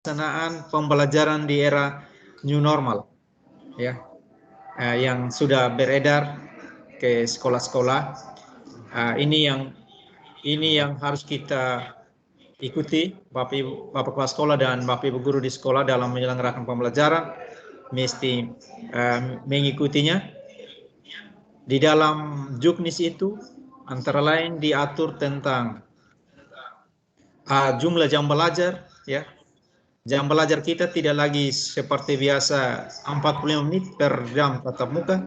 pelaksanaan pembelajaran di era new normal, ya, yang sudah beredar ke sekolah-sekolah. Ini yang harus kita ikuti, Bapak Ibu, Bapak Kepala Sekolah dan Bapak Ibu guru di sekolah dalam menyelenggarakan pembelajaran mesti mengikutinya. Di dalam juknis itu antara lain diatur tentang jumlah jam belajar, ya. Jam belajar kita tidak lagi seperti biasa 45 menit per jam tatap muka,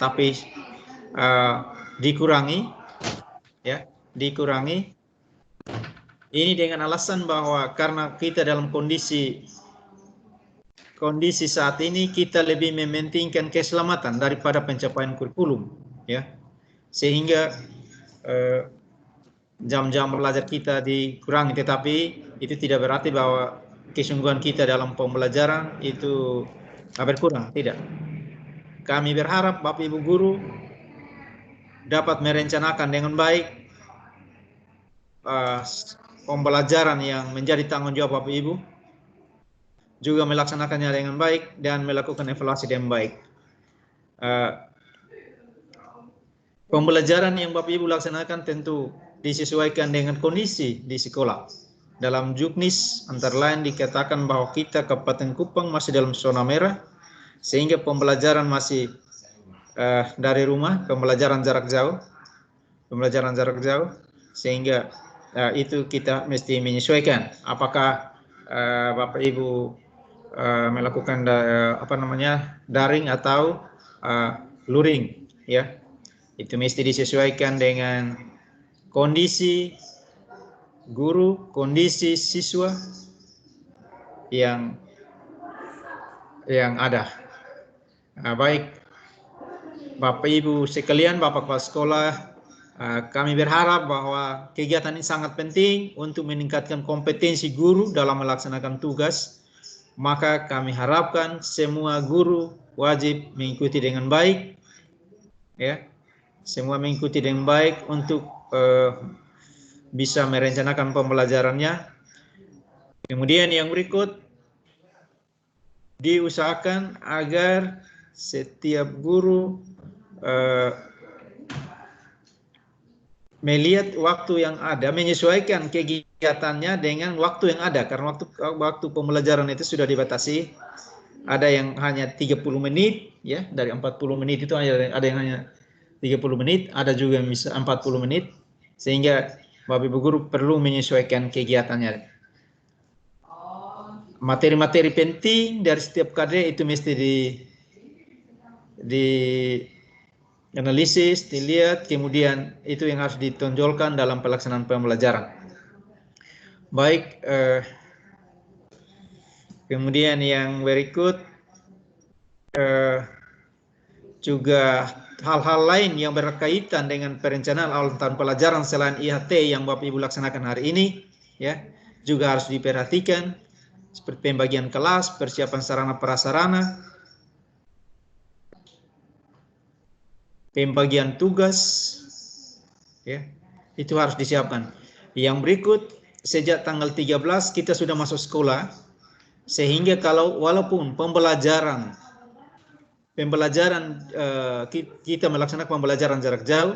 tapi dikurangi, ya, dikurangi. Ini dengan alasan bahwa karena kita dalam kondisi saat ini kita lebih mementingkan keselamatan daripada pencapaian kurikulum, ya, sehingga jam-jam belajar kita dikurangi. Tetapi itu tidak berarti bahwa kesungguhan kita dalam pembelajaran itu berkurang, tidak. Kami berharap Bapak Ibu guru dapat merencanakan dengan baik pembelajaran yang menjadi tanggung jawab Bapak Ibu, juga melaksanakannya dengan baik dan melakukan evaluasi dengan baik. Pembelajaran yang Bapak Ibu laksanakan tentu disesuaikan dengan kondisi di sekolah. Dalam juknis antara lain dikatakan bahwa kita Kabupaten Kupang masih dalam zona merah, sehingga pembelajaran masih dari rumah, pembelajaran jarak jauh, sehingga itu kita mesti menyesuaikan. Apakah Bapak Ibu melakukan daring atau luring, ya, itu mesti disesuaikan dengan kondisi guru, kondisi siswa yang ada. Baik Bapak Ibu sekalian, Bapak Kepala Sekolah, kami berharap bahwa kegiatan ini sangat penting untuk meningkatkan kompetensi guru dalam melaksanakan tugas. Maka kami harapkan semua guru wajib mengikuti dengan baik, ya, semua mengikuti dengan baik untuk bisa merencanakan pembelajarannya. Kemudian yang berikut, diusahakan agar setiap guru melihat waktu yang ada, menyesuaikan kegiatannya dengan waktu yang ada, karena waktu pembelajaran itu sudah dibatasi. Ada yang hanya 30 menit, ya, dari 40 menit itu ada yang hanya 30 menit, ada juga yang bisa 40 menit, sehingga Bapak Ibu guru perlu menyesuaikan kegiatannya. Materi-materi penting dari setiap KD itu mesti dianalisis, dilihat, kemudian itu yang harus ditonjolkan dalam pelaksanaan pembelajaran. Baik, kemudian yang berikut juga hal-hal lain yang berkaitan dengan perencanaan awal tahun pelajaran selain IHT yang Bapak Ibu laksanakan hari ini, ya, juga harus diperhatikan, seperti pembagian kelas, persiapan sarana prasarana, pembagian tugas, ya, itu harus disiapkan. Yang berikut, sejak tanggal 13 kita sudah masuk sekolah, sehingga walaupun pembelajaran kita melaksanakan pembelajaran jarak jauh,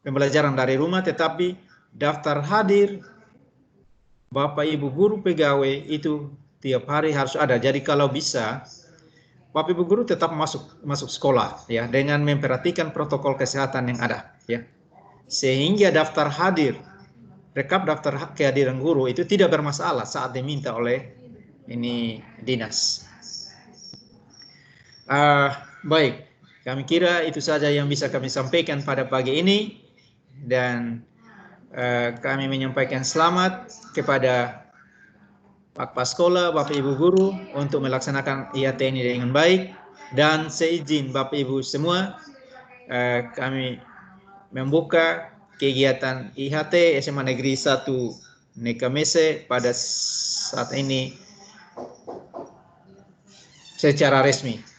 pembelajaran dari rumah, tetapi daftar hadir Bapak Ibu guru pegawai itu tiap hari harus ada. Jadi kalau bisa Bapak Ibu guru tetap masuk sekolah, ya, dengan memperhatikan protokol kesehatan yang ada, ya, sehingga daftar hadir, rekap daftar kehadiran guru itu tidak bermasalah saat diminta oleh dinas. Baik, kami kira itu saja yang bisa kami sampaikan pada pagi ini, dan kami menyampaikan selamat kepada Pak Kepala Sekolah, Bapak Ibu guru untuk melaksanakan IHT ini dengan baik, dan seizin Bapak Ibu semua, kami membuka kegiatan IHT SMA Negeri 1 Nekamese pada saat ini secara resmi.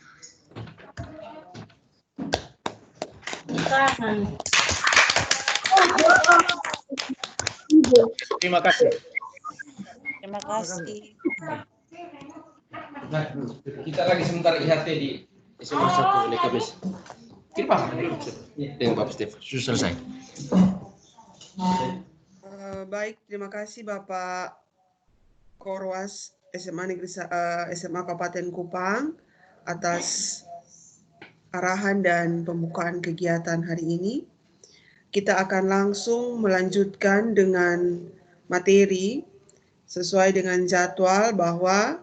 Terima kasih. Terima kasih. Nah, kita lagi sebentar IHT di SMA 1 Lekabes. Kita dengan Bapak Stefan. Sudah selesai. Baik, terima kasih Bapak Korwas SMA Kabupaten Kupang atas arahan dan pembukaan kegiatan hari ini. Kita akan langsung melanjutkan dengan materi sesuai dengan jadwal bahwa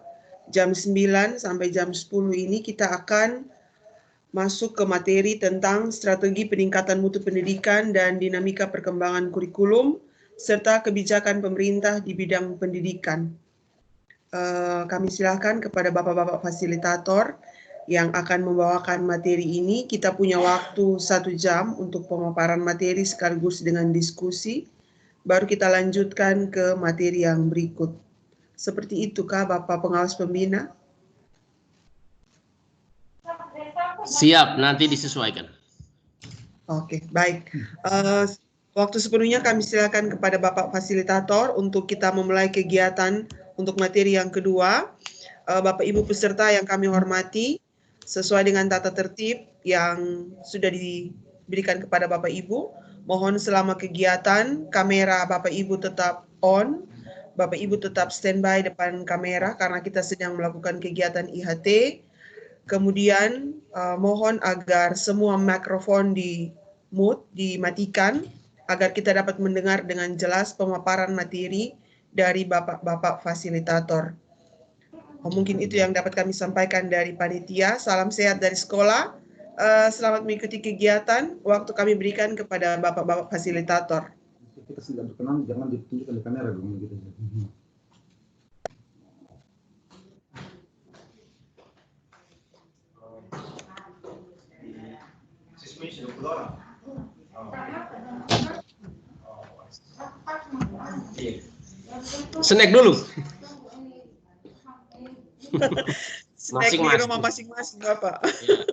jam 9 sampai jam 10 ini kita akan masuk ke materi tentang strategi peningkatan mutu pendidikan dan dinamika perkembangan kurikulum serta kebijakan pemerintah di bidang pendidikan. Kami silakan kepada Bapak-Bapak fasilitator yang akan membawakan materi ini. Kita punya waktu 1 jam untuk pemaparan materi sekaligus dengan diskusi. Baru kita lanjutkan ke materi yang berikut. Seperti itukah Bapak Pengawas Pembina? Siap, nanti disesuaikan. Oke, baik. Waktu sepenuhnya kami silakan kepada Bapak Fasilitator untuk kita memulai kegiatan untuk materi yang kedua. Bapak Ibu peserta yang kami hormati, sesuai dengan tata tertib yang sudah diberikan kepada Bapak Ibu, mohon selama kegiatan kamera Bapak Ibu tetap on, Bapak Ibu tetap standby depan kamera karena kita sedang melakukan kegiatan IHT. Kemudian mohon agar semua mikrofon dimatikan agar kita dapat mendengar dengan jelas pemaparan materi dari Bapak-Bapak fasilitator. Mungkin itu yang dapat kami sampaikan dari panitia. Salam sehat dari sekolah. Selamat mengikuti kegiatan. Waktu kami berikan kepada Bapak-Bapak fasilitator. Kita sudah berkenan, jangan ditunjukkan di kamera dong gitu. Snack dulu. Snack di rumah masing-masing Bapak. Ya.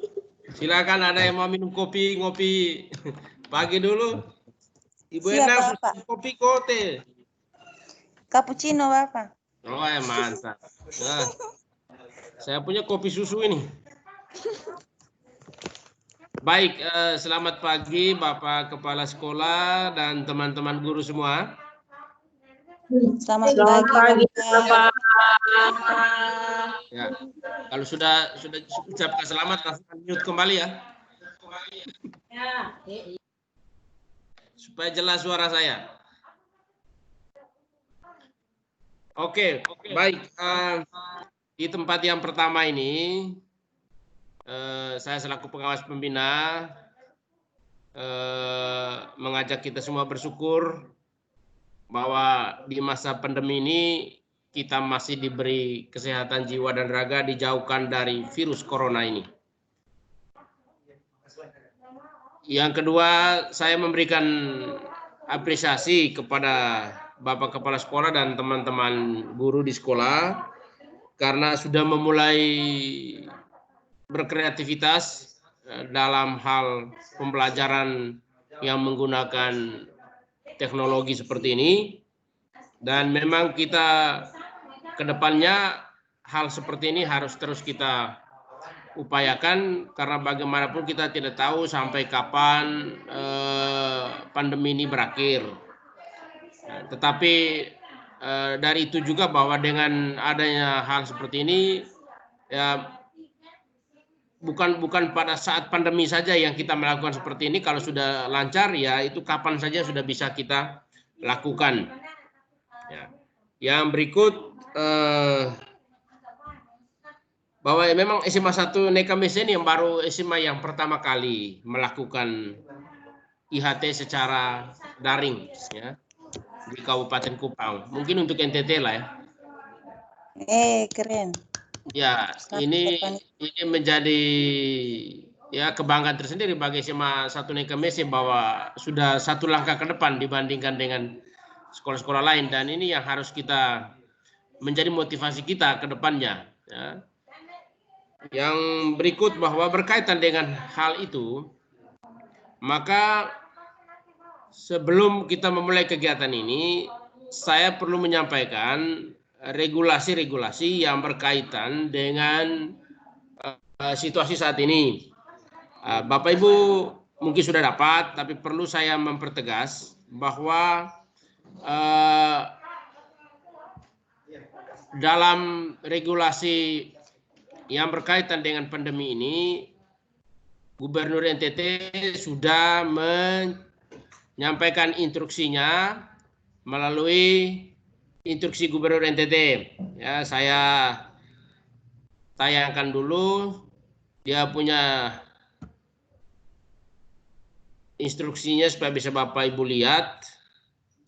Silakan, ada yang mau minum kopi, ngopi pagi dulu. Ibu Endang, kopi kote. Cappuccino Bapak. Oh ya, mantap. Nah, saya punya kopi susu ini. Baik, selamat pagi Bapak Kepala Sekolah dan teman-teman guru semua. Selamat pagi Bapak. Ya, kalau sudah ucapkan selamat, langsung mute kembali ya. Supaya jelas suara saya. Oke, baik. Di tempat yang pertama ini, saya selaku pengawas pembina mengajak kita semua bersyukur bahwa di masa pandemi ini kita masih diberi kesehatan jiwa dan raga, dijauhkan dari virus corona ini. Yang kedua, saya memberikan apresiasi kepada Bapak Kepala Sekolah dan teman-teman guru di sekolah karena sudah memulai berkreativitas dalam hal pembelajaran yang menggunakan teknologi seperti ini, dan memang kita ke depannya hal seperti ini harus terus kita upayakan karena bagaimanapun kita tidak tahu sampai kapan pandemi ini berakhir. Tetapi dari itu juga bahwa dengan adanya hal seperti ini ya bukan pada saat pandemi saja yang kita melakukan seperti ini. Kalau sudah lancar ya itu kapan saja sudah bisa kita lakukan. Ya. Yang berikut bahwa memang SMA 1 Lekabes ini yang baru SMA yang pertama kali melakukan IHT secara daring ya di Kabupaten Kupang. Mungkin untuk NTT lah ya. Keren. Ya, ini menjadi ya kebanggaan tersendiri bagi SMA 1 Lekabes bahwa sudah satu langkah ke depan dibandingkan dengan sekolah-sekolah lain, dan ini yang harus kita menjadi motivasi kita ke depannya. Ya. Yang berikut bahwa berkaitan dengan hal itu, maka sebelum kita memulai kegiatan ini, saya perlu menyampaikan regulasi-regulasi yang berkaitan dengan situasi saat ini. Bapak Ibu mungkin sudah dapat, tapi perlu saya mempertegas bahwa dalam regulasi yang berkaitan dengan pandemi ini, Gubernur NTT sudah menyampaikan instruksinya melalui instruksi Gubernur NTT. Ya, saya tayangkan dulu. Dia punya instruksinya supaya bisa Bapak Ibu lihat.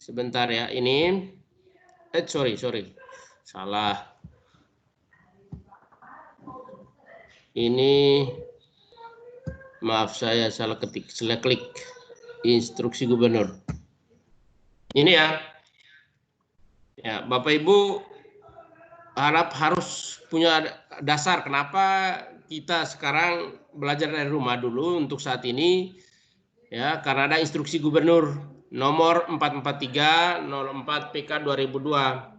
Sebentar ya, ini. Sorry. Salah. Ini, maaf saya salah ketik, salah klik instruksi Gubernur. Ini ya. Ya, Bapak Ibu harus punya dasar kenapa kita sekarang belajar dari rumah dulu untuk saat ini, ya, karena ada instruksi Gubernur nomor 443/04 PK 2002,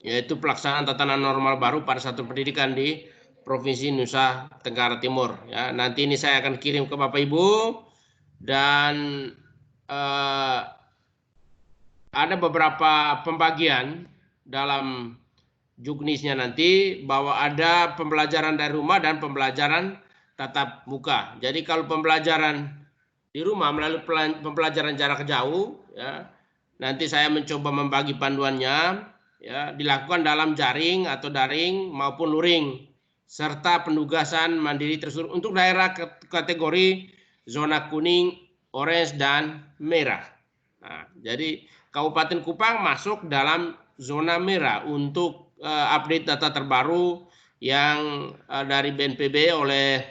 yaitu pelaksanaan tatanan normal baru pada satuan pendidikan di Provinsi Nusa Tenggara Timur. Ya, nanti ini saya akan kirim ke Bapak Ibu, dan ada beberapa pembagian dalam juknisnya nanti, bahwa ada pembelajaran dari rumah dan pembelajaran tatap muka. Jadi kalau pembelajaran di rumah melalui pembelajaran jarak jauh, ya, nanti saya mencoba membagi panduannya, ya, dilakukan dalam jaring atau daring maupun luring, serta penugasan mandiri tersusun untuk daerah kategori zona kuning, orange, dan merah. Nah, jadi Kabupaten Kupang masuk dalam zona merah untuk update data terbaru yang dari BNPB oleh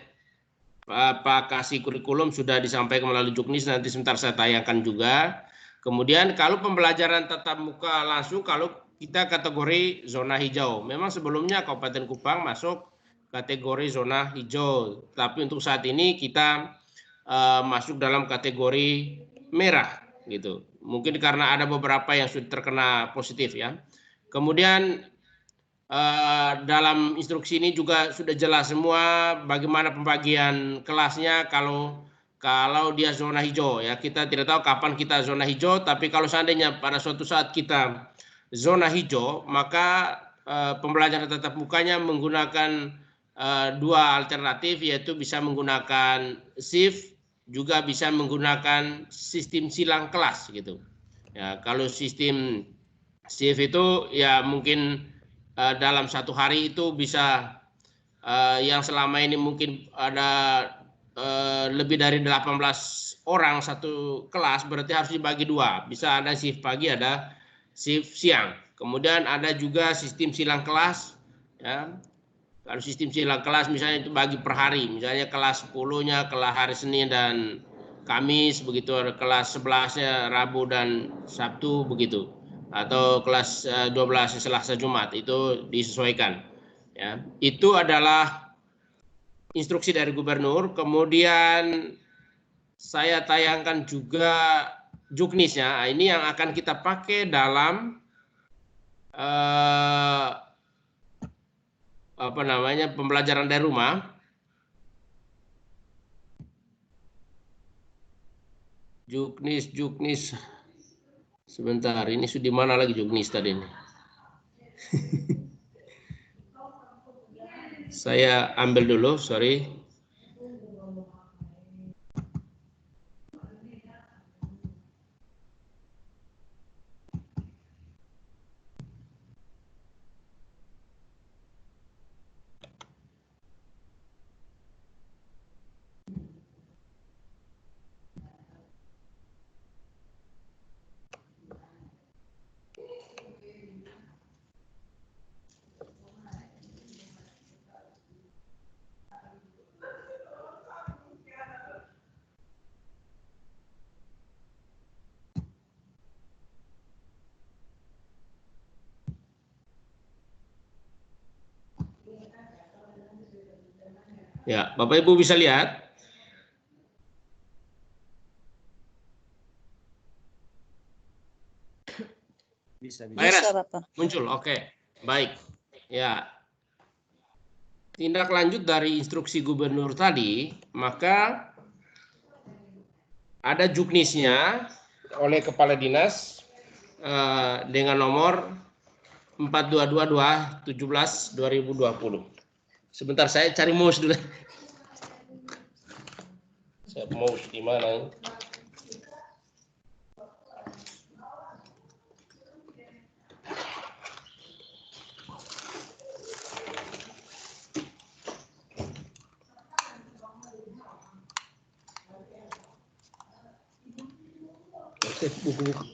Pak Kasih Kurikulum sudah disampaikan melalui juknis, nanti sebentar saya tayangkan juga. Kemudian kalau pembelajaran tatap muka langsung, kalau kita kategori zona hijau. Memang sebelumnya Kabupaten Kupang masuk kategori zona hijau, tapi untuk saat ini kita masuk dalam kategori merah gitu. Mungkin karena ada beberapa yang sudah terkena positif ya. Kemudian dalam instruksi ini juga sudah jelas semua bagaimana pembagian kelasnya kalau dia zona hijau, ya. Kita tidak tahu kapan kita zona hijau, tapi kalau seandainya pada suatu saat kita zona hijau, maka pembelajaran tatap mukanya menggunakan dua alternatif, yaitu bisa menggunakan shift, juga bisa menggunakan sistem silang kelas gitu. Ya, kalau sistem shift itu ya mungkin dalam satu hari itu bisa yang selama ini mungkin ada lebih dari 18 orang satu kelas, berarti harus dibagi dua. Bisa ada shift pagi, ada shift siang. Kemudian ada juga sistem silang kelas, ya. Kalau sistem silang kelas misalnya itu bagi per hari, misalnya kelas 10-nya kelas hari Senin dan Kamis, begitu, ada kelas 11-nya Rabu dan Sabtu, begitu. Atau kelas 12 Selasa Jumat, itu disesuaikan, ya. Itu adalah instruksi dari Gubernur. Kemudian saya tayangkan juga juknisnya. Ini yang akan kita pakai dalam pembelajaran dari rumah. Juknis sebentar, ini sudah di mana lagi juknis tadi ini? Saya ambil dulu, sorry. Ya, Bapak Ibu bisa lihat. Bisa, Pak Eras, Bapak. muncul, oke. Baik, ya. Tindak lanjut dari instruksi gubernur tadi, maka ada juknisnya oleh kepala dinas dengan nomor 4222/17/2020. Sebentar saya cari mouse dulu. Saya mouse di mana ini? Buku-buku.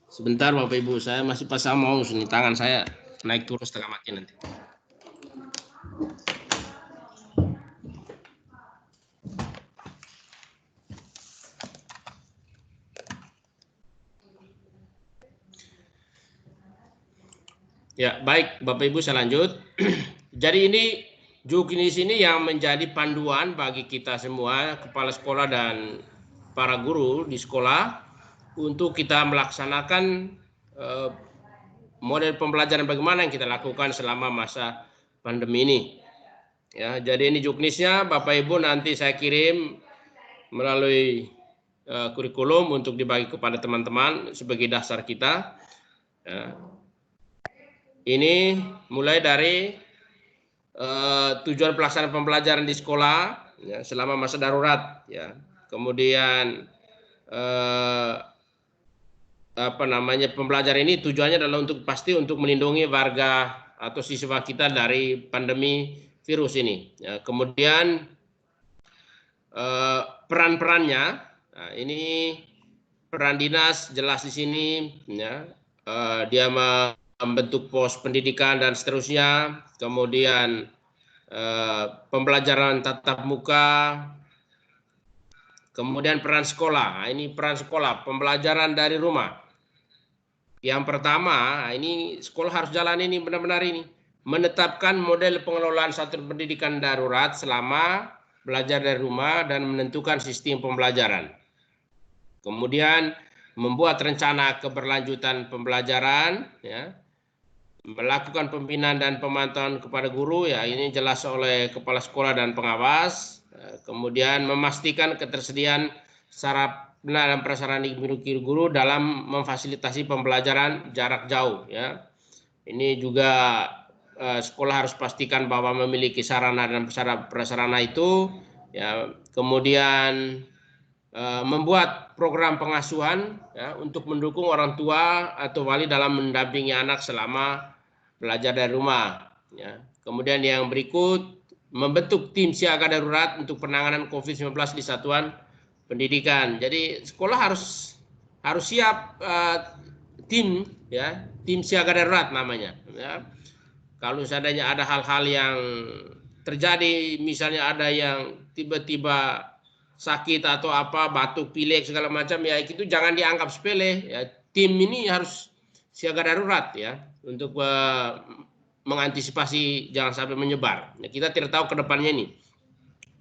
Sebentar Bapak Ibu, saya masih pasang mouse nih, tangan saya naik turun setengah mati nanti. Ya, baik Bapak Ibu, saya lanjut. Jadi ini juknis ini yang menjadi panduan bagi kita semua, kepala sekolah dan para guru di sekolah, untuk kita melaksanakan model pembelajaran bagaimana yang kita lakukan selama masa pandemi ini. Ya, jadi ini juknisnya Bapak Ibu nanti saya kirim melalui kurikulum untuk dibagi kepada teman-teman sebagai dasar kita. Ya. Ini mulai dari tujuan pelaksanaan pembelajaran di sekolah ya, selama masa darurat. Ya. Kemudian pembelajaran ini tujuannya adalah pasti untuk melindungi warga atau siswa kita dari pandemi virus ini. Ya, kemudian peran-perannya, nah, ini peran dinas jelas di sini. Ya, dia membentuk pos pendidikan dan seterusnya. Kemudian pembelajaran tatap muka. Kemudian peran sekolah. Nah, ini peran sekolah, pembelajaran dari rumah. Yang pertama, ini sekolah harus jalan ini benar-benar ini. Menetapkan model pengelolaan satuan pendidikan darurat selama belajar dari rumah dan menentukan sistem pembelajaran. Kemudian membuat rencana keberlanjutan pembelajaran, ya. Melakukan pembinaan dan pemantauan kepada guru, ya ini jelas oleh kepala sekolah dan pengawas. Kemudian memastikan ketersediaan sarana dan prasarana dimiliki guru dalam memfasilitasi pembelajaran jarak jauh. Ya, ini juga sekolah harus pastikan bahwa memiliki sarana dan prasarana itu. Ya, kemudian membuat program pengasuhan ya, untuk mendukung orang tua atau wali dalam mendampingi anak selama belajar dari rumah. Ya. Kemudian yang berikut, membentuk tim siaga darurat untuk penanganan COVID-19 di satuan pendidikan. Jadi sekolah harus siap tim, ya, tim siaga darurat namanya. Ya. Kalau seandainya ada hal-hal yang terjadi, misalnya ada yang tiba-tiba sakit atau apa, batuk, pilek segala macam, ya itu jangan dianggap sepele. Ya, tim ini harus siaga darurat ya untuk mengantisipasi jangan sampai menyebar. Ya, kita tidak tahu ke depannya ini.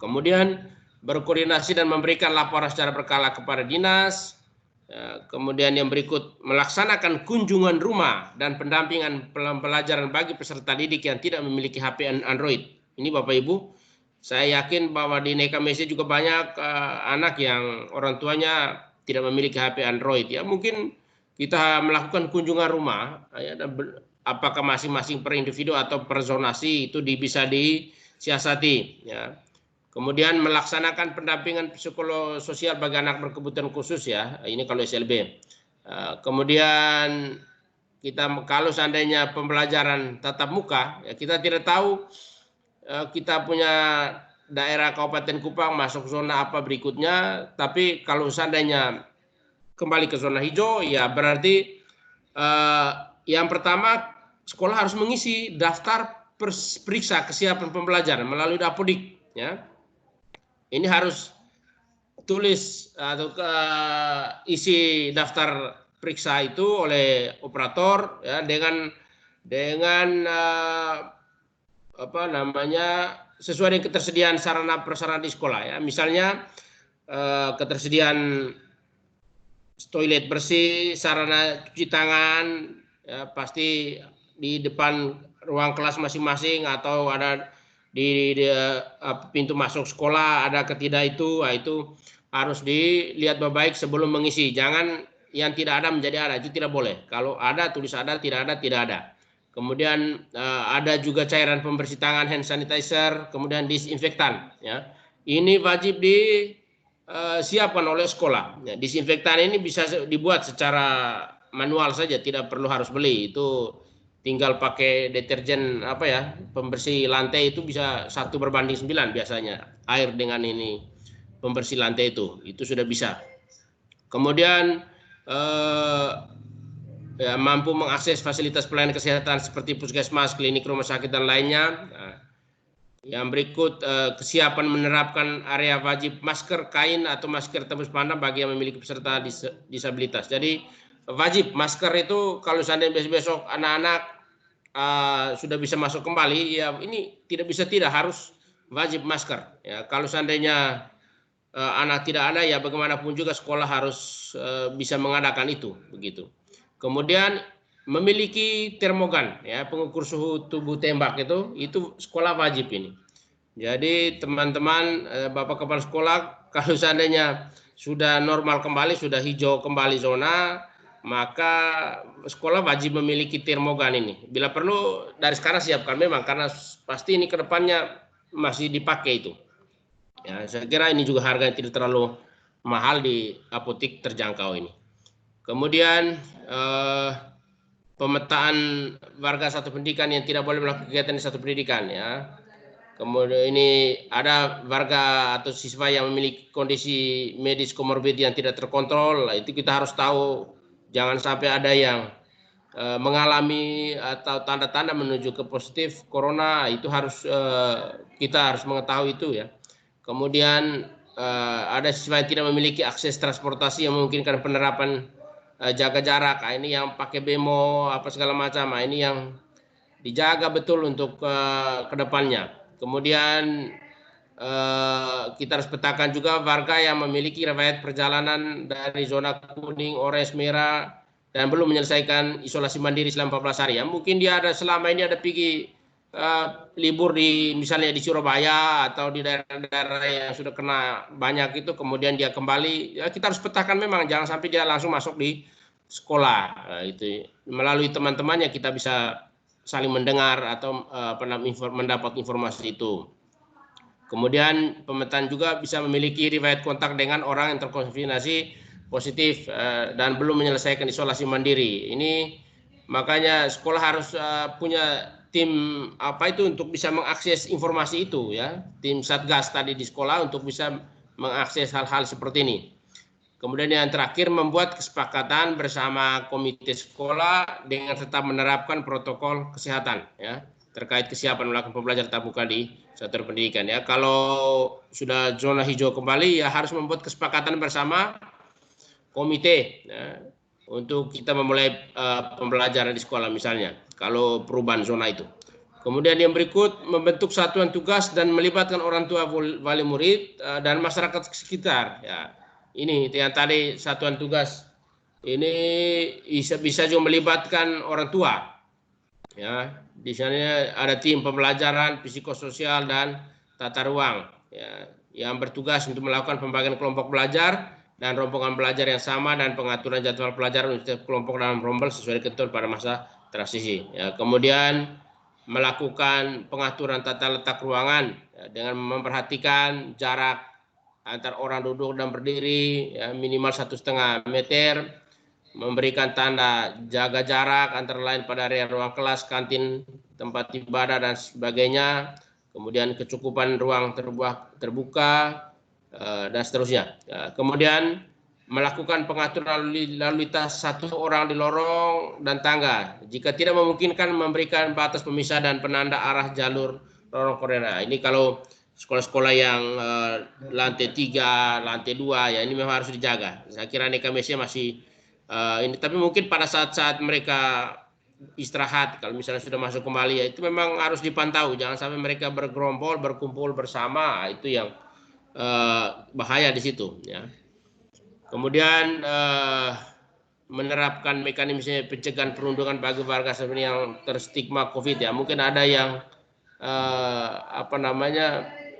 Kemudian berkoordinasi dan memberikan laporan secara berkala kepada dinas. Ya, kemudian yang berikut, melaksanakan kunjungan rumah dan pendampingan pelajaran bagi peserta didik yang tidak memiliki HP Android. Ini Bapak Ibu, saya yakin bahwa di Nekamese juga banyak anak yang orang tuanya tidak memiliki HP Android. Ya mungkin kita melakukan kunjungan rumah, ya, apakah masing-masing per individu atau per zonasi itu bisa disiasati. Ya. Kemudian melaksanakan pendampingan psikososial bagi anak berkebutuhan khusus, ya ini kalau SLB. Kemudian kita kalau seandainya pembelajaran tatap muka, ya kita tidak tahu kita punya daerah Kabupaten Kupang masuk zona apa berikutnya, tapi kalau seandainya kembali ke zona hijau, ya berarti yang pertama sekolah harus mengisi daftar periksa kesiapan pembelajaran melalui Dapodik. Ya. Ini harus tulis atau isi daftar periksa itu oleh operator ya, dengan apa namanya, sesuai dengan ketersediaan sarana prasarana di sekolah ya. Misalnya ketersediaan toilet bersih, sarana cuci tangan, ya, pasti di depan ruang kelas masing-masing atau ada di pintu masuk sekolah ada ketidak itu, itu harus dilihat baik-baik sebelum mengisi. Jangan yang tidak ada menjadi ada, itu tidak boleh. Kalau ada tulis ada, tidak ada tidak ada. Kemudian ada juga cairan pembersih tangan, hand sanitizer, kemudian disinfektan. Ya, ini wajib disiapkan oleh sekolah. Ya, disinfektan ini bisa dibuat secara manual saja, tidak perlu harus beli. Itu tinggal pakai deterjen apa ya, pembersih lantai itu bisa 1:9 biasanya, air dengan ini pembersih lantai itu sudah bisa. Kemudian ya, mampu mengakses fasilitas pelayanan kesehatan seperti puskesmas, klinik, rumah sakit dan lainnya. Nah, yang berikut kesiapan menerapkan area wajib masker kain atau masker tembus pandang bagi yang memiliki peserta disabilitas. Jadi wajib masker itu kalau seandainya besok anak-anak sudah bisa masuk kembali, ya ini tidak harus wajib masker. Ya, kalau seandainya anak tidak ada, ya bagaimanapun juga sekolah harus bisa mengadakan itu, begitu. Kemudian memiliki termogan, ya pengukur suhu tubuh tembak itu sekolah wajib ini. Jadi teman-teman, Bapak Kepala Sekolah, kalau seandainya sudah normal kembali, sudah hijau kembali zona, maka sekolah wajib memiliki termogan ini. Bila perlu dari sekarang siapkan memang, karena pasti ini kedepannya masih dipakai itu. Ya, saya kira ini juga harganya tidak terlalu mahal, di apotik terjangkau ini. Kemudian pemetaan warga satu pendidikan yang tidak boleh melakukan kegiatan di satu pendidikan, ya. Kemudian ini ada warga atau siswa yang memiliki kondisi medis komorbid yang tidak terkontrol, itu kita harus tahu, jangan sampai ada yang mengalami atau tanda-tanda menuju ke positif corona, itu harus kita harus mengetahui itu, ya. Kemudian ada siswa yang tidak memiliki akses transportasi yang memungkinkan penerapan jaga jarak. Ini yang pakai bemo apa segala macam. Ini yang dijaga betul untuk kedepannya. Kemudian kita harus petakan juga warga yang memiliki riwayat perjalanan dari zona kuning, orange, merah dan belum menyelesaikan isolasi mandiri selama 14 hari. Ya, mungkin dia ada selama ini ada pergi libur di misalnya di Surabaya atau di daerah-daerah yang sudah kena banyak itu, kemudian dia kembali, ya kita harus petakan memang, jangan sampai dia langsung masuk di sekolah. Itu melalui teman-temannya kita bisa saling mendengar atau mendapat informasi itu. Kemudian pemetaan juga bisa memiliki riwayat kontak dengan orang yang terkonfirmasi positif dan belum menyelesaikan isolasi mandiri. Ini makanya sekolah harus punya tim untuk bisa mengakses informasi itu, ya. Tim Satgas tadi di sekolah untuk bisa mengakses hal-hal seperti ini. Kemudian yang terakhir, membuat kesepakatan bersama komite sekolah dengan tetap menerapkan protokol kesehatan, ya, terkait kesiapan melakukan pembelajaran tatap muka di satuan pendidikan, ya. Kalau sudah zona hijau kembali, ya harus membuat kesepakatan bersama komite, ya, untuk kita memulai pembelajaran di sekolah misalnya, kalau perubahan zona itu. Kemudian yang berikut, membentuk satuan tugas dan melibatkan orang tua, wali murid, dan masyarakat sekitar. Ya, ini yang tadi satuan tugas ini bisa juga melibatkan orang tua. Ya, di sana ada tim pembelajaran, psikososial dan tata ruang, ya, yang bertugas untuk melakukan pembagian kelompok belajar dan rombongan belajar yang sama dan pengaturan jadwal pelajaran untuk kelompok dalam rombel sesuai ketentuan pada masa transisi. Ya, kemudian melakukan pengaturan tata letak ruangan, ya, dengan memperhatikan jarak antar orang duduk dan berdiri, ya, minimal 1,5 meter, memberikan tanda jaga jarak antara lain pada area ruang kelas, kantin, tempat ibadah dan sebagainya. Kemudian kecukupan ruang terbuka dan seterusnya. Ya, kemudian melakukan pengaturan lalu lintas satu orang di lorong dan tangga. Jika tidak memungkinkan, memberikan batas pemisah dan penanda arah jalur lorong koordinat. Ini kalau sekolah-sekolah yang lantai 3, lantai 2, ya ini memang harus dijaga. Saya kira NKMS masih ini, tapi mungkin pada saat-saat mereka istirahat, kalau misalnya sudah masuk kembali, ya itu memang harus dipantau. Jangan sampai mereka bergerombol, berkumpul bersama, itu yang bahaya di situ, ya. Kemudian menerapkan mekanisme pencegahan perundungan bagi warga yang terstigma COVID ya. Mungkin ada yang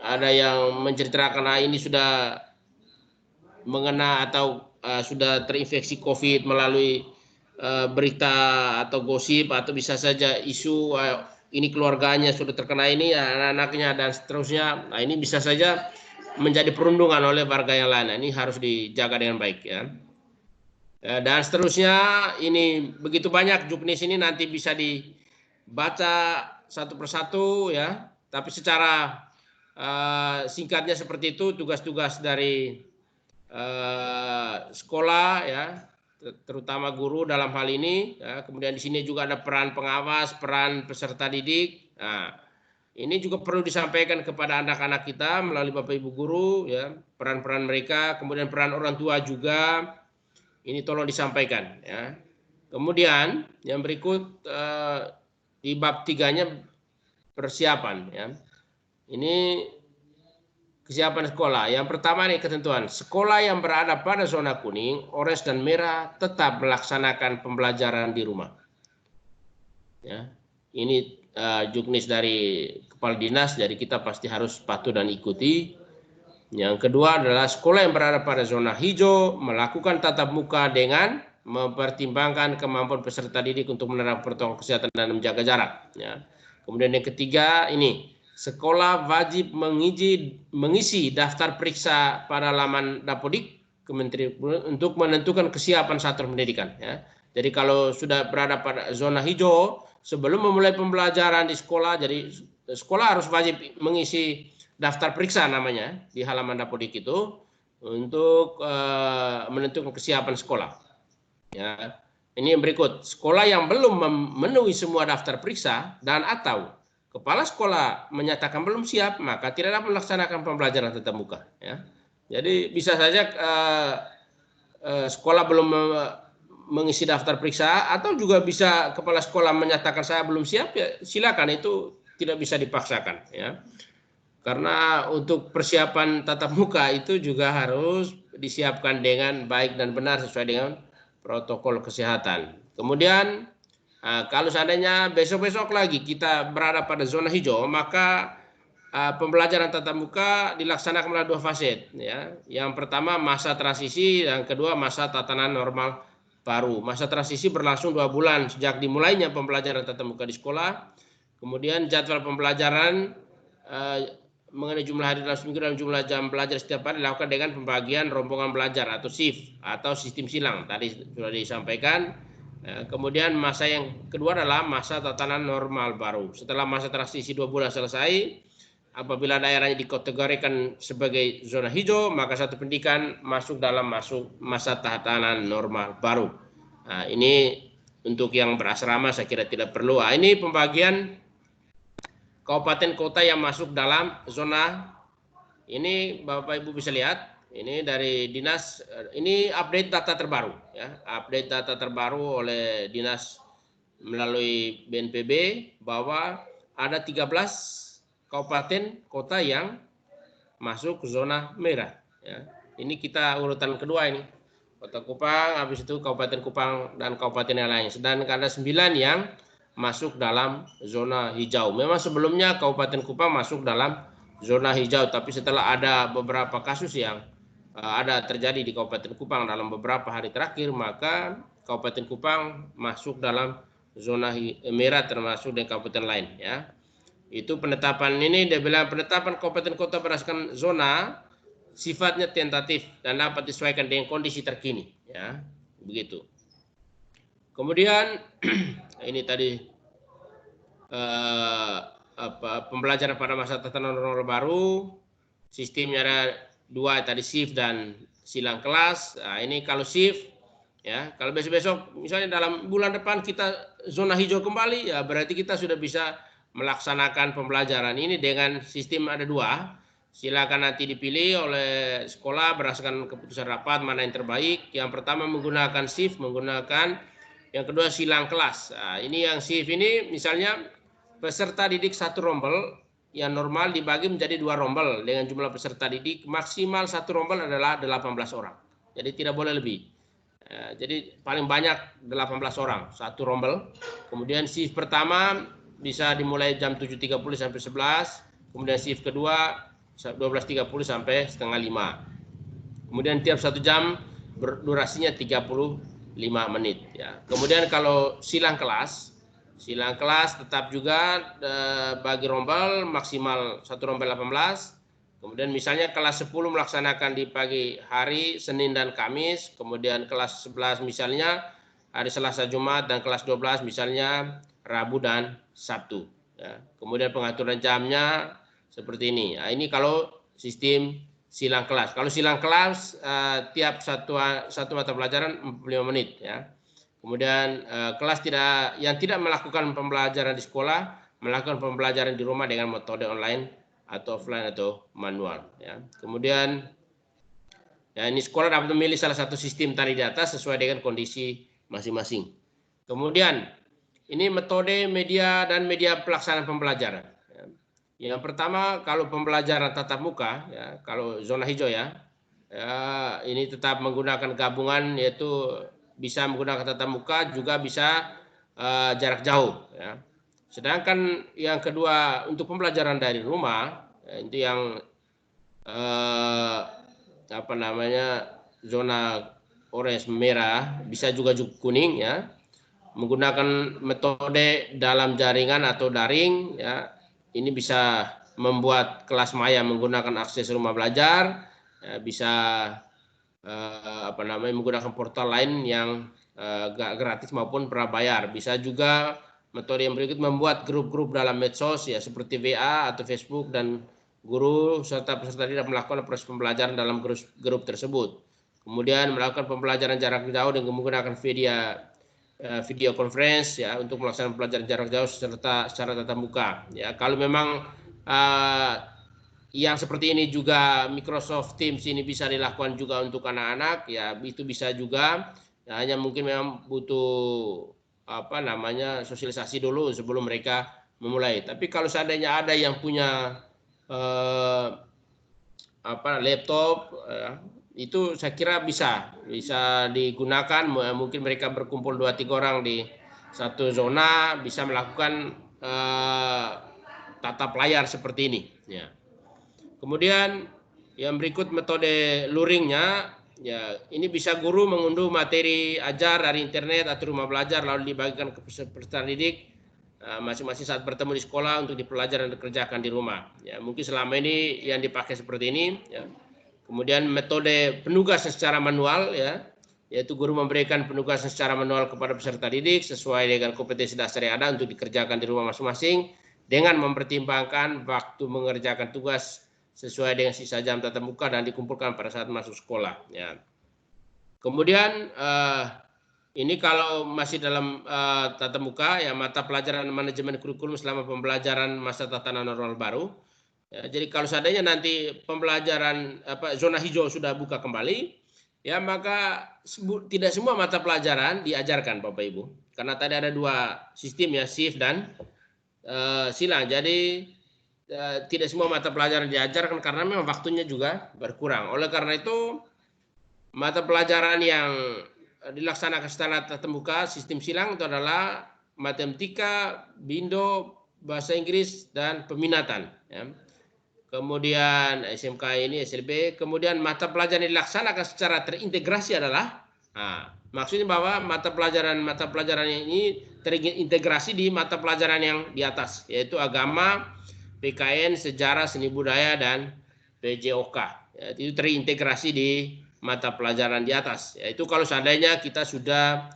ada yang menceritakan ini sudah mengena atau sudah terinfeksi COVID melalui berita atau gosip, atau bisa saja isu ini keluarganya sudah terkena ini, anak-anaknya dan seterusnya. Nah, ini bisa saja menjadi perundungan oleh warga yang lain. Nah, ini harus dijaga dengan baik ya. Dan seterusnya, ini begitu banyak juknis ini, nanti bisa dibaca satu persatu ya. Tapi secara singkatnya seperti itu tugas-tugas dari sekolah ya, terutama guru dalam hal ini ya. Kemudian di sini juga ada peran pengawas, peran peserta didik. Nah, ini juga perlu disampaikan kepada anak-anak kita melalui Bapak Ibu guru ya, peran-peran mereka, kemudian peran orang tua juga. Ini tolong disampaikan ya. Kemudian yang berikut di bab 3-nya persiapan ya. Ini kesiapan sekolah. Yang pertama nih ketentuan. Sekolah yang berada pada zona kuning, orange dan merah tetap melaksanakan pembelajaran di rumah. Ya. Ini juknis dari kepala dinas, jadi kita pasti harus patuh dan ikuti. Yang kedua adalah sekolah yang berada pada zona hijau melakukan tatap muka dengan mempertimbangkan kemampuan peserta didik untuk menerapkan protokol kesehatan dan menjaga jarak. Ya. Kemudian yang ketiga ini, sekolah wajib mengisi daftar periksa pada laman Dapodik Kementerian untuk menentukan kesiapan satuan pendidikan. Ya. Jadi kalau sudah berada pada zona hijau, sebelum memulai pembelajaran di sekolah, jadi sekolah harus wajib mengisi daftar periksa namanya di halaman Dapodik itu untuk menentukan kesiapan sekolah. Ya. Ini yang berikut, sekolah yang belum memenuhi semua daftar periksa dan atau kepala sekolah menyatakan belum siap, maka tidak dapat melaksanakan pembelajaran tatap muka. Ya. Jadi bisa saja sekolah belum mengisi daftar periksa, atau juga bisa kepala sekolah menyatakan saya belum siap, ya silakan, itu tidak bisa dipaksakan. Ya. Karena untuk persiapan tatap muka itu juga harus disiapkan dengan baik dan benar sesuai dengan protokol kesehatan. Kemudian kalau seandainya besok-besok lagi kita berada pada zona hijau, maka pembelajaran tatap muka dilaksanakan melalui 2 fase. Ya. Yang pertama masa transisi, yang kedua masa tatanan normal baru. Masa transisi berlangsung 2 bulan sejak dimulainya pembelajaran tatap muka di sekolah. Kemudian jadwal pembelajaran mengenai jumlah hari dalam seminggu dan jumlah jam belajar setiap hari dilakukan dengan pembagian rombongan belajar atau shift atau sistem silang. Tadi sudah disampaikan. Kemudian masa yang kedua adalah masa tatanan normal baru. Setelah masa transisi 2 bulan selesai, apabila daerahnya dikategorikan sebagai zona hijau, maka satu pendidikan masuk masa tatanan normal baru. Nah, ini untuk yang berasrama saya kira tidak perlu. Nah, ini pembagian kabupaten kota yang masuk dalam zona ini. Bapak Ibu bisa lihat ini dari dinas, ini update data terbaru ya, update data terbaru oleh dinas melalui BNPB bahwa ada 13 kabupaten kota yang masuk zona merah ya. Ini kita urutan kedua ini, Kota Kupang, habis itu Kabupaten Kupang dan kabupaten yang lain. Sedangkan ada 9 yang masuk dalam zona hijau. Memang sebelumnya Kabupaten Kupang masuk dalam zona hijau, tapi setelah ada beberapa kasus yang ada terjadi di Kabupaten Kupang dalam beberapa hari terakhir, maka Kabupaten Kupang masuk dalam zona merah termasuk dengan kabupaten lain ya. Itu penetapan ini, dia bilang penetapan kabupaten kota berdasarkan zona sifatnya tentatif dan dapat disesuaikan dengan kondisi terkini ya. Begitu. Kemudian ini tadi pembelajaran pada masa tatanan normal baru, sistemnya ada 2 tadi, shift dan silang kelas. Nah, ini kalau shift ya, kalau besok-besok misalnya dalam bulan depan kita zona hijau kembali, ya berarti kita sudah bisa melaksanakan pembelajaran ini dengan sistem ada 2. Silakan nanti dipilih oleh sekolah berdasarkan keputusan rapat mana yang terbaik. Yang pertama menggunakan shift, yang kedua silang kelas. Nah, ini yang shift ini misalnya peserta didik 1 rombel yang normal dibagi menjadi 2 rombel dengan jumlah peserta didik maksimal 1 rombel adalah 18 orang. Jadi tidak boleh lebih. Jadi paling banyak 18 orang satu rombel. Kemudian shift pertama bisa dimulai jam 7.30 sampai 11. Kemudian shift kedua 12.30 sampai setengah 5. Kemudian tiap 1 jam durasinya 35 menit. Ya. Kemudian kalau silang kelas tetap juga bagi rombel maksimal satu rombel 18. Kemudian misalnya kelas 10 melaksanakan di pagi hari Senin dan Kamis, kemudian kelas 11 misalnya hari Selasa Jumat, dan kelas 12 misalnya Rabu dan Sabtu. Ya. Kemudian pengaturan jamnya seperti ini. Nah, ini kalau sistem silang kelas. Kalau silang kelas tiap satu mata pelajaran 45 menit. Ya. Kemudian kelas yang tidak melakukan pembelajaran di sekolah melakukan pembelajaran di rumah dengan metode online atau offline atau manual. Ya. Kemudian ya, ini sekolah dapat memilih salah satu sistem tadi di atas sesuai dengan kondisi masing-masing. Kemudian ini metode media dan media pelaksanaan pembelajaran. Ya. Yang pertama kalau pembelajaran tatap muka, ya, kalau zona hijau ya, ini tetap menggunakan gabungan, yaitu bisa menggunakan tatap muka juga bisa jarak jauh. Ya. Sedangkan yang kedua untuk pembelajaran dari rumah itu yang zona orange merah, bisa juga kuning ya, menggunakan metode dalam jaringan atau daring ya. Ini bisa membuat kelas maya menggunakan akses rumah belajar, ya, bisa menggunakan portal lain yang gratis maupun prabayar. Bisa juga metode yang berikut membuat grup-grup dalam medsos ya seperti WA atau Facebook, dan guru serta peserta didik melakukan proses pembelajaran dalam grup tersebut. Kemudian melakukan pembelajaran jarak jauh dengan menggunakan video conference ya untuk melaksanakan pembelajaran jarak jauh serta secara tatap muka. Ya, kalau memang yang seperti ini juga Microsoft Teams ini bisa dilakukan juga untuk anak-anak ya, itu bisa juga. Ya, hanya mungkin memang butuh sosialisasi dulu sebelum mereka memulai. Tapi kalau seandainya ada yang punya laptop itu saya kira bisa digunakan. Mungkin mereka berkumpul 2-3 orang di satu zona bisa melakukan tatap layar seperti ini ya. Kemudian yang berikut metode luringnya. Ya, ini bisa guru mengunduh materi ajar dari internet atau rumah belajar lalu dibagikan ke peserta didik masing-masing saat bertemu di sekolah untuk dipelajari dan dikerjakan di rumah. Ya, mungkin selama ini yang dipakai seperti ini. Ya. Kemudian metode penugasan secara manual, ya, yaitu guru memberikan penugasan secara manual kepada peserta didik sesuai dengan kompetensi dasar yang ada untuk dikerjakan di rumah masing-masing dengan mempertimbangkan waktu mengerjakan tugas sesuai dengan sisa jam tatap muka dan dikumpulkan pada saat masuk sekolah. Ya. Kemudian ini kalau masih dalam tatap muka ya, mata pelajaran manajemen kurikulum selama pembelajaran masa tatanan normal baru. Ya, jadi kalau seandainya nanti pembelajaran zona hijau sudah buka kembali, ya maka tidak semua mata pelajaran diajarkan Bapak Ibu, karena tadi ada 2 sistem ya, shift dan silang. Jadi tidak semua mata pelajaran diajarkan karena memang waktunya juga berkurang. Oleh karena itu mata pelajaran yang dilaksanakan secara tatap muka sistem silang itu adalah matematika, bindo, bahasa Inggris, dan peminatan. Ya. Kemudian SMK ini SLB. Kemudian mata pelajaran yang dilaksanakan secara terintegrasi adalah, maksudnya bahwa mata pelajaran ini terintegrasi di mata pelajaran yang di atas, yaitu agama, PKN, sejarah, seni budaya, dan PJOK. Ya, itu terintegrasi di mata pelajaran di atas. Yaitu kalau seandainya kita sudah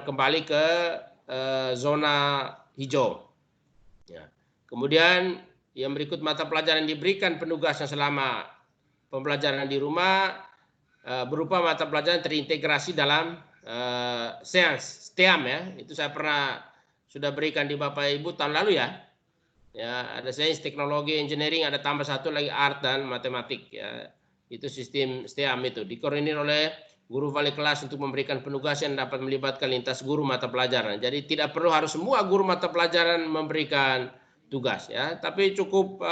kembali ke zona hijau. Ya. Kemudian yang berikut mata pelajaran diberikan penugasan selama pembelajaran di rumah berupa mata pelajaran terintegrasi dalam STEAM ya. Itu saya sudah berikan di Bapak Ibu tahun lalu ya. Ya, ada sains, teknologi, engineering, ada tambah satu lagi art dan matematik ya. Itu sistem STEAM itu dikoordinir oleh guru wali kelas untuk memberikan penugasan yang dapat melibatkan lintas guru mata pelajaran. Jadi tidak perlu harus semua guru mata pelajaran memberikan tugas ya, tapi cukup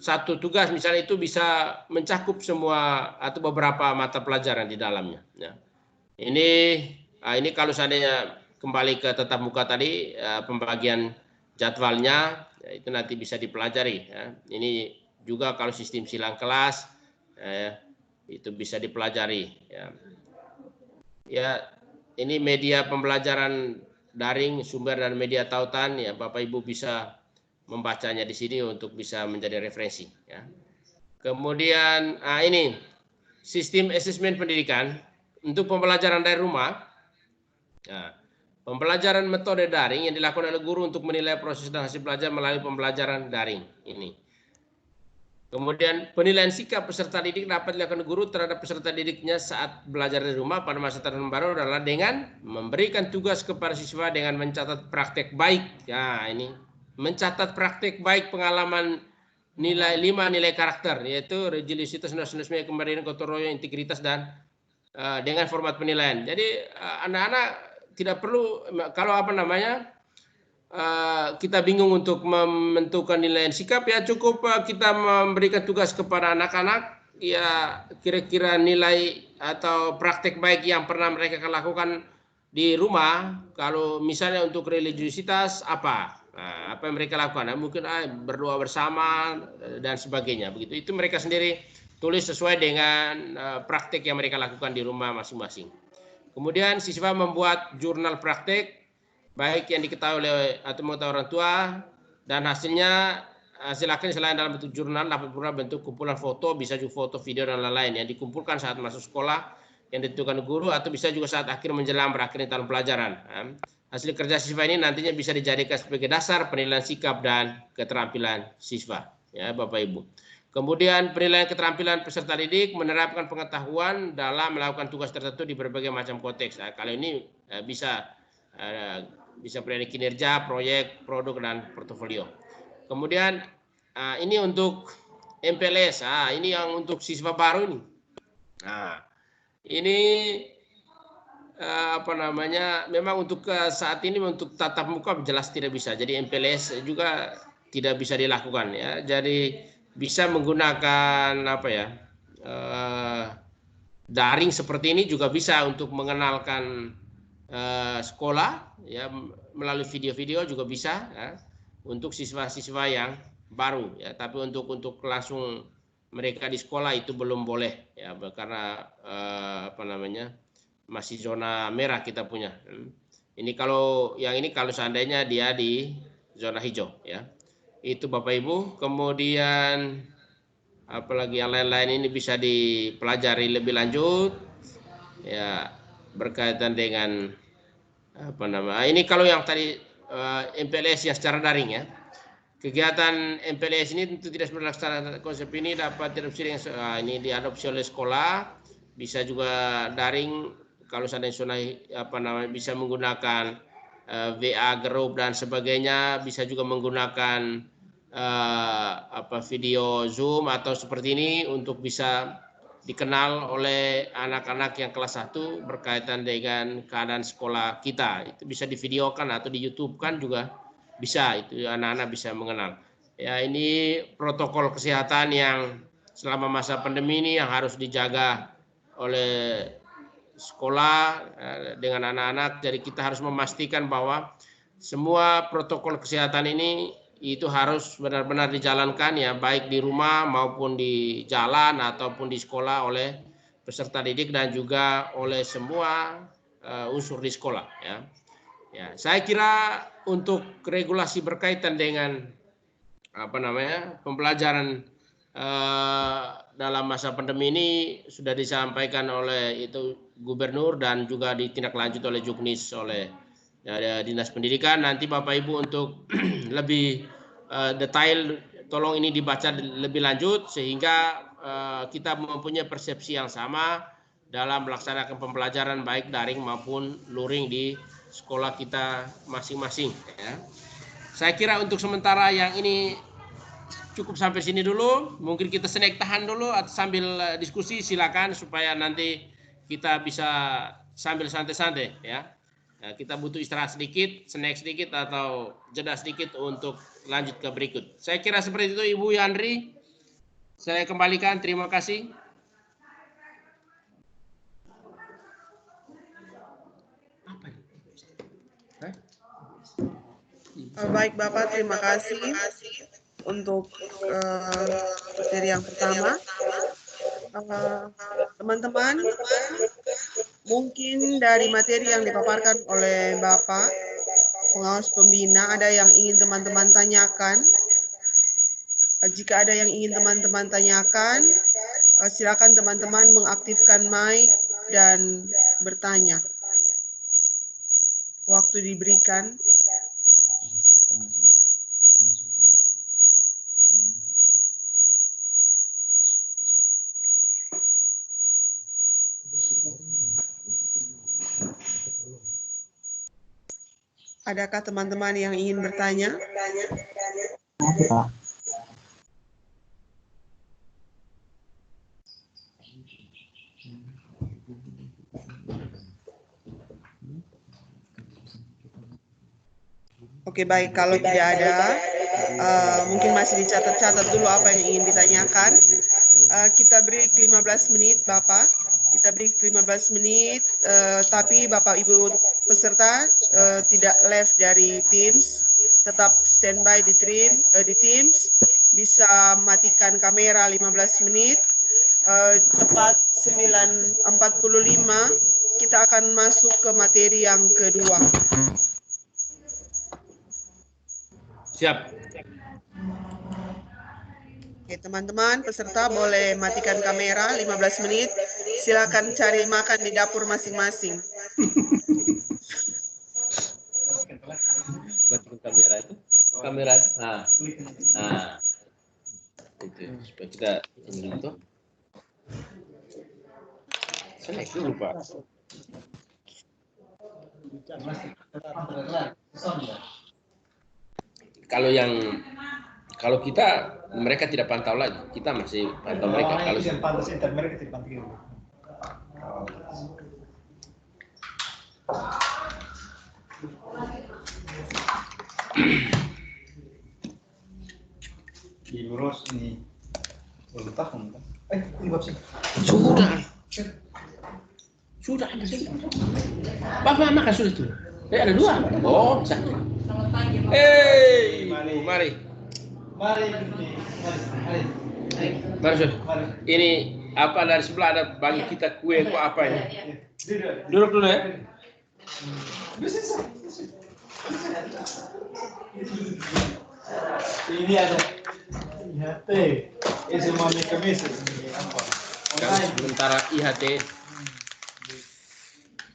satu tugas misalnya itu bisa mencakup semua atau beberapa mata pelajaran di dalamnya. Ya. Ini kalau seandainya kembali ke tatap muka tadi, pembagian jadwalnya ya, itu nanti bisa dipelajari. Ya. Ini juga kalau sistem silang kelas itu bisa dipelajari. Ya, ini media pembelajaran daring, sumber dan media tautan. Ya, Bapak Ibu bisa membacanya di sini untuk bisa menjadi referensi. Ya. Kemudian ini sistem asesmen pendidikan untuk pembelajaran dari rumah. Nah, pembelajaran metode daring yang dilakukan oleh guru untuk menilai proses dan hasil belajar melalui pembelajaran daring ini. Kemudian penilaian sikap peserta didik dapat dilakukan guru terhadap peserta didiknya saat belajar di rumah pada masa tahun baru adalah dengan memberikan tugas kepada siswa dengan mencatat praktek baik. Ya, ini mencatat praktek baik pengalaman nilai 5 nilai karakter, yaitu religiusitas, nasionalisme, kemandirian, gotong royong, integritas, dan dengan format penilaian. Jadi anak-anak tidak perlu, kalau kita bingung untuk menentukan nilai sikap, ya cukup kita memberikan tugas kepada anak-anak, ya kira-kira nilai atau praktek baik yang pernah mereka lakukan di rumah. Kalau misalnya untuk religiusitas apa yang mereka lakukan, mungkin berdoa bersama dan sebagainya, begitu. Itu mereka sendiri tulis sesuai dengan praktek yang mereka lakukan di rumah masing-masing. Kemudian siswa membuat jurnal praktek baik yang diketahui oleh atau mengetahui orang tua, dan hasil akhirnya selain dalam bentuk jurnal dapat berupa bentuk kumpulan foto, bisa juga foto, video, dan lain-lain yang dikumpulkan saat masuk sekolah yang ditentukan guru, atau bisa juga saat akhir menjelang berakhirnya tahun pelajaran. Hasil kerja siswa ini nantinya bisa dijadikan sebagai dasar penilaian sikap dan keterampilan siswa, ya Bapak Ibu. Kemudian penilaian keterampilan peserta didik menerapkan pengetahuan dalam melakukan tugas tertentu di berbagai macam konteks. Nah, kalau ini bisa penilaian kinerja, proyek, produk, dan portofolio. Kemudian ini untuk MPLS. Ini yang untuk siswa baru ini. Ini memang untuk saat ini untuk tatap muka jelas tidak bisa. Jadi MPLS juga tidak bisa dilakukan, ya. Jadi bisa menggunakan daring seperti ini juga bisa untuk mengenalkan sekolah, ya, melalui video-video juga bisa, ya, untuk siswa-siswa yang baru, ya. Tapi untuk langsung mereka di sekolah itu belum boleh, ya, karena masih zona merah kita punya. Ini kalau seandainya dia di zona hijau, ya. Itu Bapak Ibu. Kemudian apalagi yang lain-lain ini bisa dipelajari lebih lanjut, ya, berkaitan dengan ini kalau yang tadi MPLS yang secara daring, ya. Kegiatan MPLS ini tentu tidak berlaksana konsep ini dapat diadopsi dengan ini diadopsi oleh sekolah, bisa juga daring kalau seandainya bisa menggunakan VA group dan sebagainya, bisa juga menggunakan video Zoom atau seperti ini untuk bisa dikenal oleh anak-anak yang kelas 1 berkaitan dengan keadaan sekolah kita. Itu bisa divideokan atau di YouTube kan juga bisa, itu anak-anak bisa mengenal. Ya, ini protokol kesehatan yang selama masa pandemi ini yang harus dijaga oleh sekolah dengan anak-anak. Jadi kita harus memastikan bahwa semua protokol kesehatan ini itu harus benar-benar dijalankan, ya, baik di rumah maupun di jalan ataupun di sekolah oleh peserta didik dan juga oleh semua unsur di sekolah, ya. Ya, saya kira untuk regulasi berkaitan dengan pembelajaran dalam masa pandemi ini sudah disampaikan oleh itu Gubernur dan juga ditindaklanjut oleh Juknis oleh Dinas Pendidikan. Nanti Bapak Ibu untuk lebih detail tolong ini dibaca lebih lanjut sehingga kita mempunyai persepsi yang sama dalam melaksanakan pembelajaran baik daring maupun luring di sekolah kita masing-masing, ya. Saya kira untuk sementara yang ini cukup sampai sini dulu. Mungkin kita snack tahan dulu atau sambil diskusi, silakan supaya nanti kita bisa sambil santai-santai, ya. Nah, kita butuh istirahat sedikit, snack sedikit atau jeda sedikit untuk lanjut ke berikut. Saya kira seperti itu Ibu Yandri. Saya kembalikan, terima kasih. Baik Bapak, terima kasih untuk materi yang pertama. Teman-teman, mungkin dari materi yang dipaparkan oleh Bapak, pengawas pembina, ada yang ingin teman-teman tanyakan. Jika ada yang ingin teman-teman tanyakan, silakan teman-teman mengaktifkan mic dan bertanya. Waktu diberikan. Adakah teman-teman yang ingin bertanya? Oke, baik. Kalau tidak ada, mungkin masih dicatat-catat dulu apa yang ingin ditanyakan. Kita break 15 menit, Bapak. Kita break 15 menit, tapi Bapak Ibu peserta tidak left dari Teams, tetap standby di Teams, bisa matikan kamera 15 menit. Tepat 9.45 kita akan masuk ke materi yang kedua. Siap. Oke, teman-teman peserta boleh matikan kamera 15 menit. Silakan cari makan di dapur masing-masing. Matikan kamera itu. Kamera. Nah. Itu supaya kita ini tuh. Selek dulu, Pak. Kalau kita mereka tidak pantau lagi, kita masih pantau mereka. Kalau yang pantau center mereka tidak pantau. Ibu Ros ini ulang tahun kan? Ini sih. Sudah ada sih. Bapak makan sudah tuh. Ada dua. Oh, bisa. Mari. Mari, Sur. Ini apa dari sebelah ada bagi kita kue apa ini? Duduk dulu ya. Ini ada IHT, semua mekanisme ini apa? Sementara IHT. Di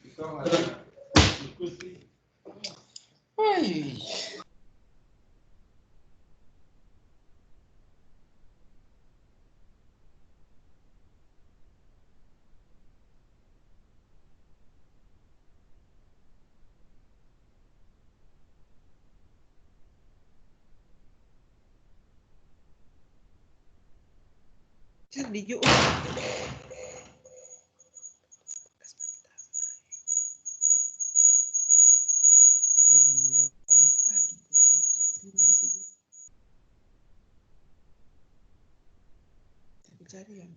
cari yang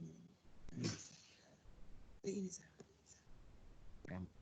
ini gambar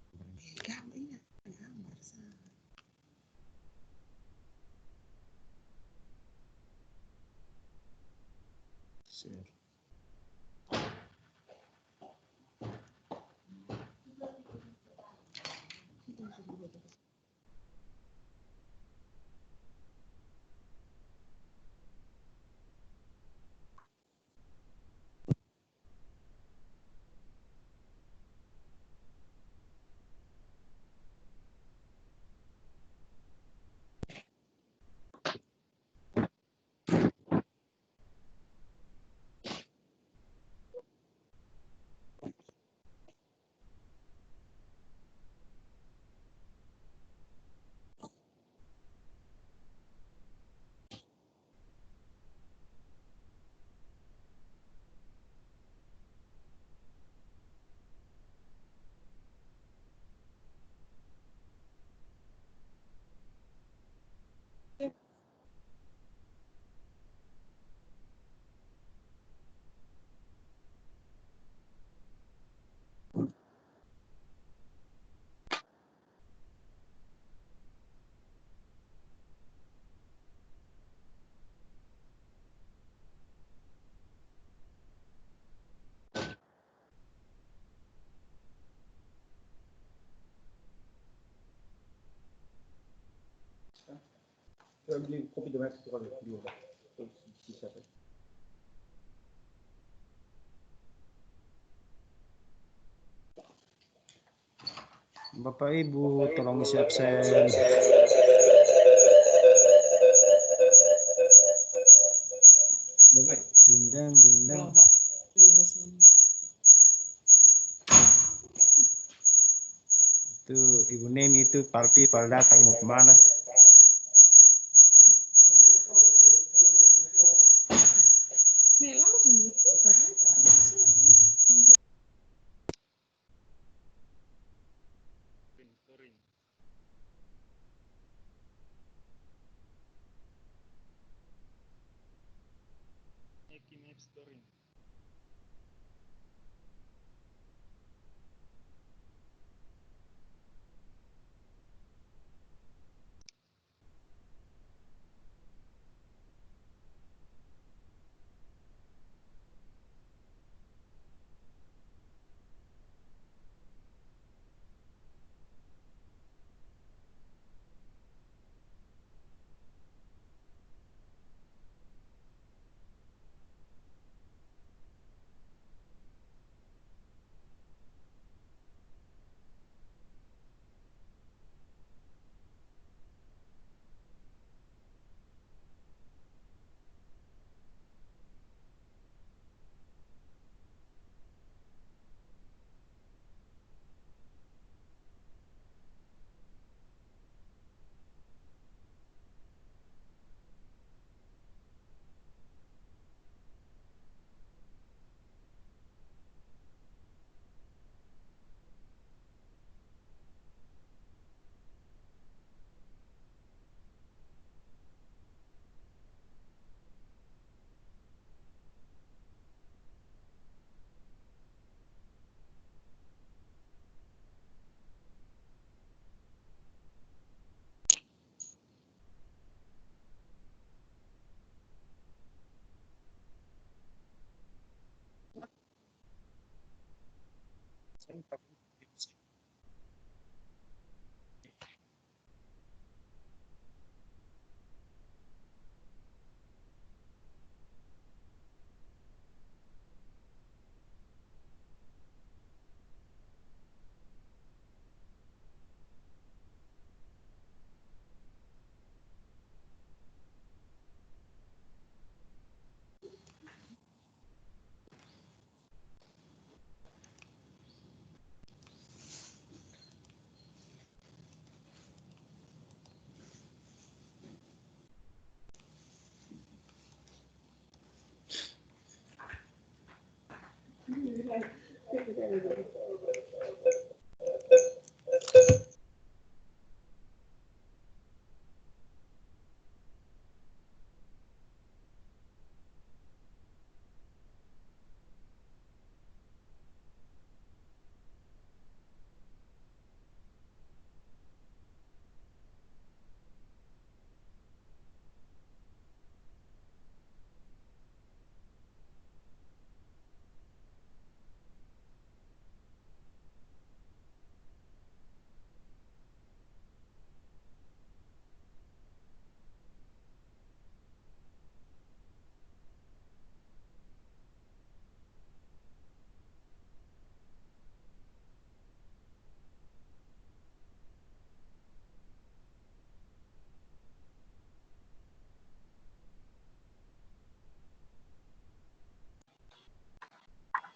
Saya beli kopi dengan itu kalau dia bisa. Bapak Ibu tolong isi absen. Dundang dundang. Itu Ibu Neni itu parti pada datang mau kemana?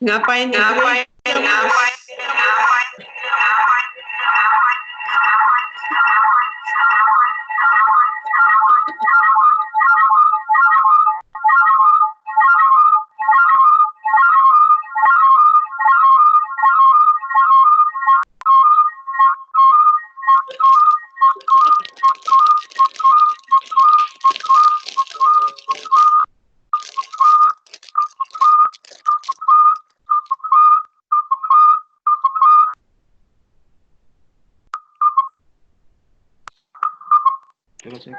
Ngapain di gereja? Terus ya.